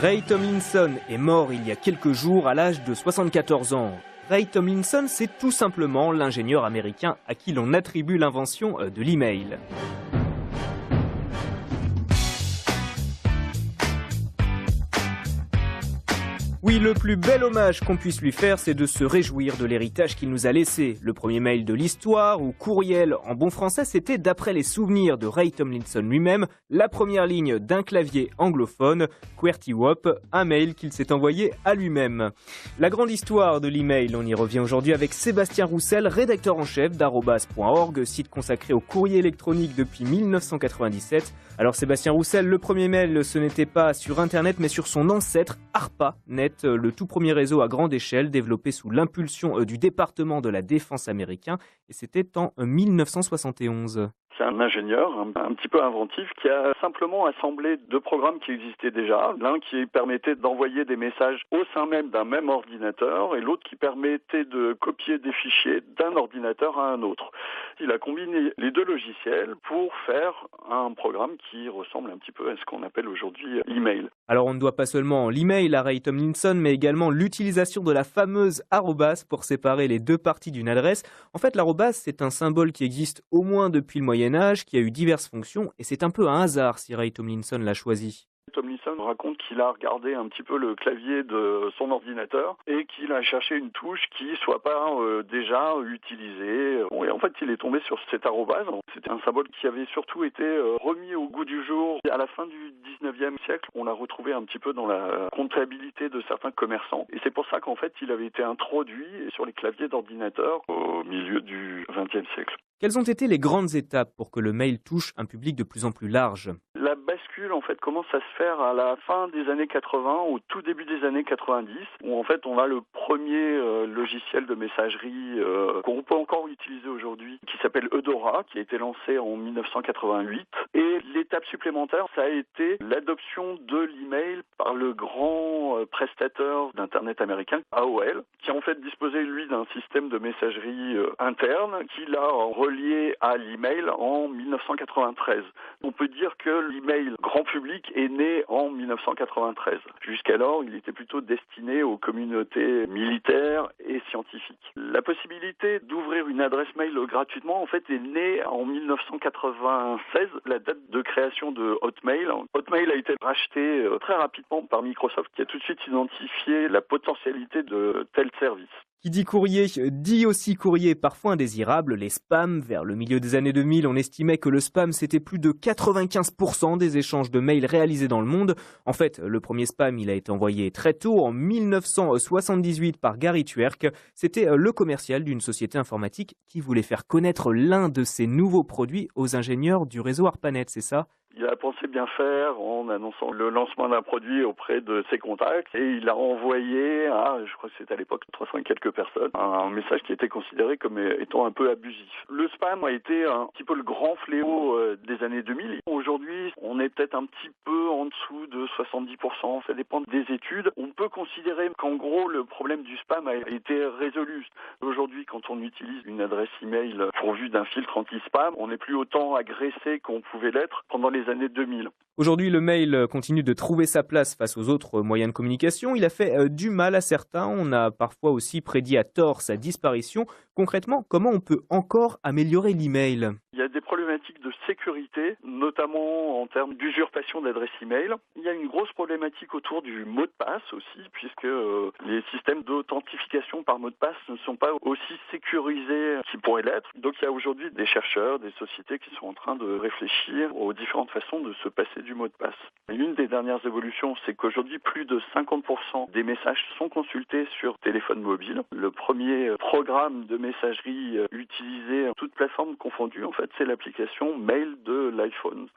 Ray Tomlinson est mort il y a quelques jours à l'âge de 74 ans. Ray Tomlinson, c'est tout simplement l'ingénieur américain à qui l'on attribue l'invention de l'email. Oui, le plus bel hommage qu'on puisse lui faire, c'est de se réjouir de l'héritage qu'il nous a laissé. Le premier mail de l'histoire, ou courriel en bon français, c'était, d'après les souvenirs de Ray Tomlinson lui-même, la première ligne d'un clavier anglophone, QWERTY-WOP, un mail qu'il s'est envoyé à lui-même. La grande histoire de l'email, on y revient aujourd'hui avec Sébastien Roussel, rédacteur en chef d'arobase.org, site consacré au courrier électronique depuis 1997. Alors Sébastien Roussel, le premier mail, ce n'était pas sur Internet, mais sur son ancêtre, ARPANET, le tout premier réseau à grande échelle développé sous l'impulsion du département de la défense américain, et c'était en 1971. C'est un ingénieur un petit peu inventif qui a simplement assemblé deux programmes qui existaient déjà. L'un qui permettait d'envoyer des messages au sein même d'un même ordinateur et l'autre qui permettait de copier des fichiers d'un ordinateur à un autre. Il a combiné les deux logiciels pour faire un programme qui ressemble un petit peu à ce qu'on appelle aujourd'hui l'email. Alors on ne doit pas seulement l'email à Ray Tomlinson, mais également l'utilisation de la fameuse arrobase pour séparer les deux parties d'une adresse. En fait, l'arrobase, c'est un symbole qui existe au moins depuis le Moyen-Âge, qui a eu diverses fonctions, et c'est un peu un hasard si Ray Tomlinson l'a choisi. Tomlinson raconte qu'il a regardé un petit peu le clavier de son ordinateur et qu'il a cherché une touche qui soit pas déjà utilisée. Et en fait, il est tombé sur cette arrobase. C'était un symbole qui avait surtout été remis au goût du jour à la fin du 19e siècle. On l'a retrouvé un petit peu dans la comptabilité de certains commerçants. Et c'est pour ça qu'en fait, il avait été introduit sur les claviers d'ordinateur au milieu du 20e siècle. Quelles ont été les grandes étapes pour que le mail touche un public de plus en plus large ? La bascule, en fait, commence à se faire à la fin des années 80, au tout début des années 90, où en fait on a le premier logiciel de messagerie qu'on peut encore utiliser aujourd'hui, qui s'appelle Eudora, qui a été lancé en 1988. Et l'étape supplémentaire, ça a été l'adoption de l'email par le grand prestataire d'Internet américain, AOL, qui en fait disposait, lui, d'un système de messagerie interne, qui l'a relié à l'email en 1993. On peut dire que l'email grand public est né en 1993. Jusqu'alors, il était plutôt destiné aux communautés militaires et scientifiques. La possibilité d'ouvrir une adresse mail gratuitement, en fait, est née en 1996, la date de création de Hotmail. Hotmail a été racheté très rapidement par Microsoft, qui a tout de suite identifié la potentialité de tel service. Qui dit courrier, dit aussi courrier parfois indésirable, les spams. Vers le milieu des années 2000, on estimait que le spam, c'était plus de 95% des échanges de mails réalisés dans le monde. En fait, le premier spam, il a été envoyé très tôt, en 1978, par Gary Twerk. C'était le commercial d'une société informatique qui voulait faire connaître l'un de ses nouveaux produits aux ingénieurs du réseau ARPANET, c'est ça ? Il a pensé bien faire en annonçant le lancement d'un produit auprès de ses contacts et il a envoyé à, je crois que c'était à l'époque 300 et quelques personnes, un message qui était considéré comme étant un peu abusif. Le spam a été un petit peu le grand fléau des années 2000. Aujourd'hui, on est peut-être un petit peu en dessous de 70%, ça dépend des études. On peut considérer qu'en gros, le problème du spam a été résolu. Aujourd'hui, quand on utilise une adresse email pourvue d'un filtre anti-spam, on n'est plus autant agressé qu'on pouvait l'être pendant les années 2000. Aujourd'hui, le mail continue de trouver sa place face aux autres moyens de communication. Il a fait du mal à certains. On a parfois aussi prédit à tort sa disparition. Concrètement, comment on peut encore améliorer l'email ? Il y a des problématiques de sécurité, notamment en termes d'usurpation d'adresse email. Il y a une grosse problématique autour du mot de passe aussi, puisque les systèmes d'authentification par mot de passe ne sont pas aussi sécurisés qu'ils pourraient l'être. Donc il y a aujourd'hui des chercheurs, des sociétés qui sont en train de réfléchir aux différentes façons de se passer du mot de passe. Une des dernières évolutions, c'est qu'aujourd'hui, plus de 50% des messages sont consultés sur téléphone mobile. Le premier programme de messagerie utilisé, toutes plateformes confondues, en fait, c'est l'application mail de l'iPhone.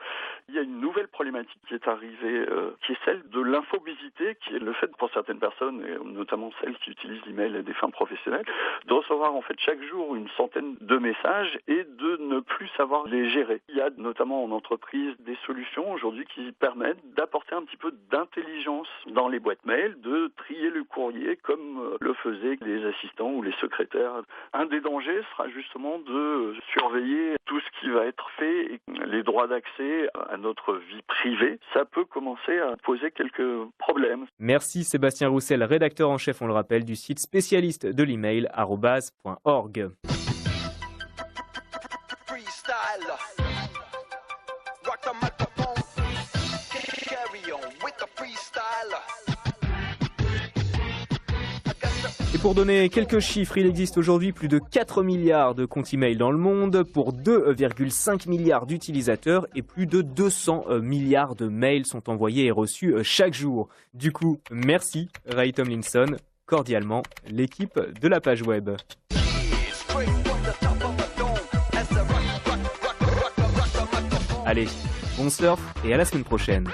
Il y a une nouvelle problématique qui est arrivée, qui est celle de l'infobésité, qui est le fait pour certaines personnes, et notamment celles qui utilisent l'email à des fins professionnelles, de recevoir en fait chaque jour une centaine de messages et de ne plus savoir les gérer. Il y a notamment en entreprise des solutions aujourd'hui qui permettent d'apporter un petit peu d'intelligence dans les boîtes mail, de trier le courrier comme le faisaient les assistants ou les secrétaires. Un des dangers sera justement de surveiller tout ce qui va être fait et les droits d'accès à notre vie privée. Ça peut commencer à poser quelques problèmes. Merci Sébastien Roussel, rédacteur en chef, on le rappelle, du site spécialiste de l'email @org. Et pour donner quelques chiffres, il existe aujourd'hui plus de 4 milliards de comptes email dans le monde pour 2,5 milliards d'utilisateurs et plus de 200 milliards de mails sont envoyés et reçus chaque jour. Du coup, merci Ray Tomlinson, cordialement l'équipe de la page web. Allez, bon surf et à la semaine prochaine.